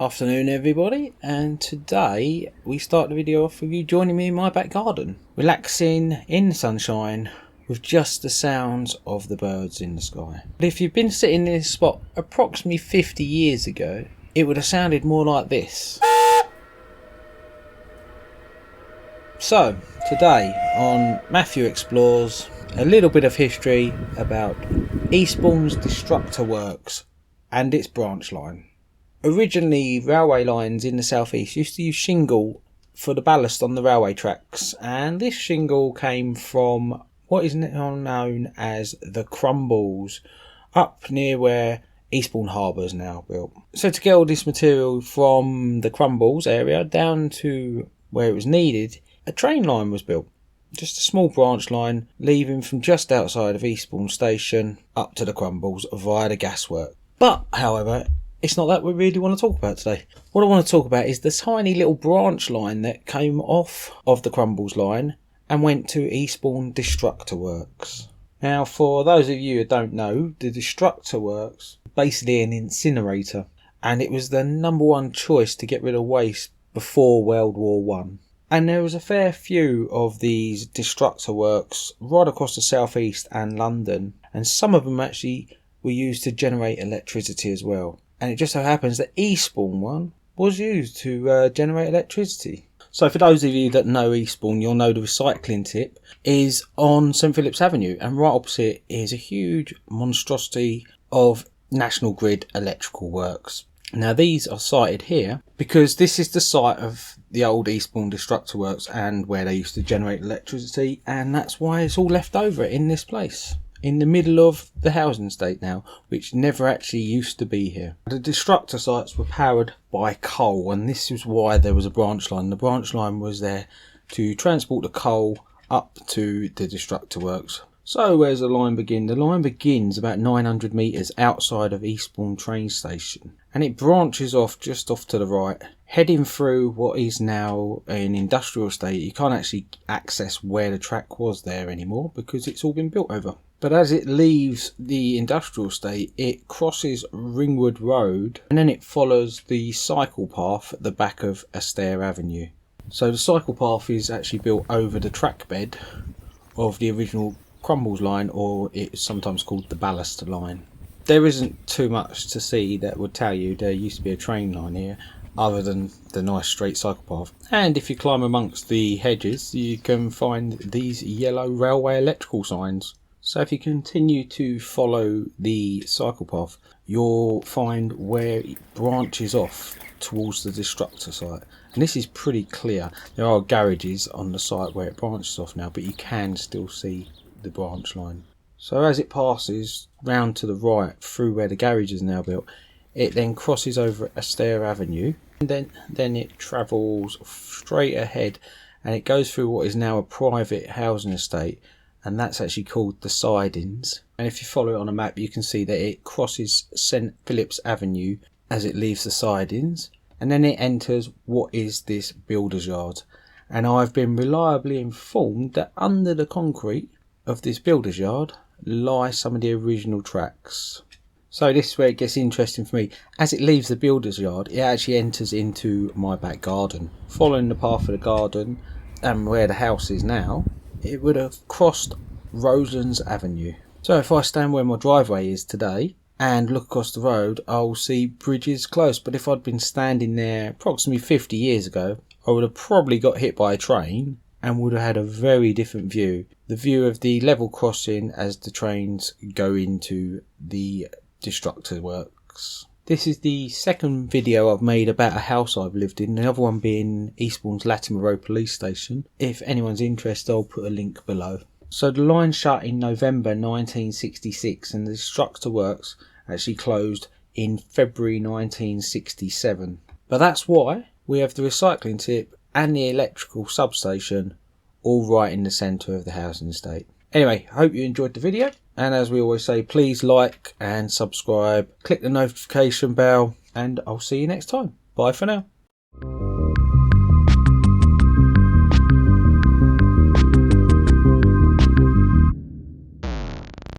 Afternoon everybody, and today we start the video off with you joining me in my back garden, relaxing in the sunshine with just the sounds of the birds in the sky. But if you've been sitting in this spot approximately 50 years ago, it would have sounded more like this. So today on Matthew Explores, a little bit of history about Eastbourne's Destructor Works and its branch line. Originally, railway lines in the southeast used to use shingle for the ballast on the railway tracks, and this shingle came from what is now known as the Crumbles, up near where Eastbourne Harbour is now built. So to get all this material from the Crumbles area down to where it was needed, a train line was built. Just a small branch line leaving from just outside of Eastbourne Station up to the Crumbles via the gaswork. But, however, it's not that we really want to talk about today. What I want to talk about is the tiny little branch line that came off of the Crumbles line and went to Eastbourne Destructor Works. Now, for those of you who don't know, the Destructor Works is basically an incinerator, and it was the number one choice to get rid of waste before World War One. And there was a fair few of these Destructor Works right across the southeast and London, and some of them actually were used to generate electricity as well. And it just so happens that Eastbourne one was used to generate electricity. So for those of you that know Eastbourne, you'll know the recycling tip is on St Philip's Avenue, and right opposite is a huge monstrosity of National Grid electrical works. Now these are sited here because this is the site of the old Eastbourne Destructor Works and where they used to generate electricity, and that's why it's all left over in this place, in the middle of the housing estate now, which never actually used to be here. The destructor sites were powered by coal, and this is why there was a branch line. The branch line was there to transport the coal up to the destructor works. So where's the line begin? The line begins about 900 metres outside of Eastbourne train station, and it branches off just off to the right, heading through what is now an industrial estate. You can't actually access where the track was there anymore because it's all been built over. But as it leaves the industrial estate, it crosses Ringwood Road and then it follows the cycle path at the back of Astaire Avenue. So the cycle path is actually built over the track bed of the original Crumbles line, or it's sometimes called the ballast line. There isn't too much to see that would tell you there used to be a train line here, other than the nice straight cycle path. And if you climb amongst the hedges, you can find these yellow railway electrical signs. So if you continue to follow the cycle path, you'll find where it branches off towards the destructor site. And this is pretty clear. There are garages on the site where it branches off now, but you can still see the branch line. So as it passes round to the right through where the garage is now built, it then crosses over Astaire Avenue, and then it travels straight ahead, and it goes through what is now a private housing estate, and that's actually called the Sidings. And if you follow it on a map, you can see that it crosses St Philip's Avenue as it leaves the Sidings, and then it enters what is this builder's yard. And I've been reliably informed that under the concrete of this builder's yard lie some of the original tracks. So this is where it gets interesting for me. As it leaves the builder's yard, it actually enters into my back garden. Following the path of the garden and where the house is now, it would have crossed Roselands Avenue. So if I stand where my driveway is today and look across the road, I'll see bridges close. But if I'd been standing there approximately 50 years ago, I would have probably got hit by a train and would have had a very different view. The view of the level crossing as the trains go into the Destructor Works. This is the second video I've made about a house I've lived in, the other one being Eastbourne's Latimer Road Police Station. If anyone's interested, I'll put a link below. So the line shut in November 1966 and the Destructor Works actually closed in February 1967. But that's why we have the recycling tip and the electrical substation all right in the centre of the housing estate. Anyway, I hope you enjoyed the video, and as we always say, please like and subscribe, click the notification bell, and I'll see you next time. Bye for now.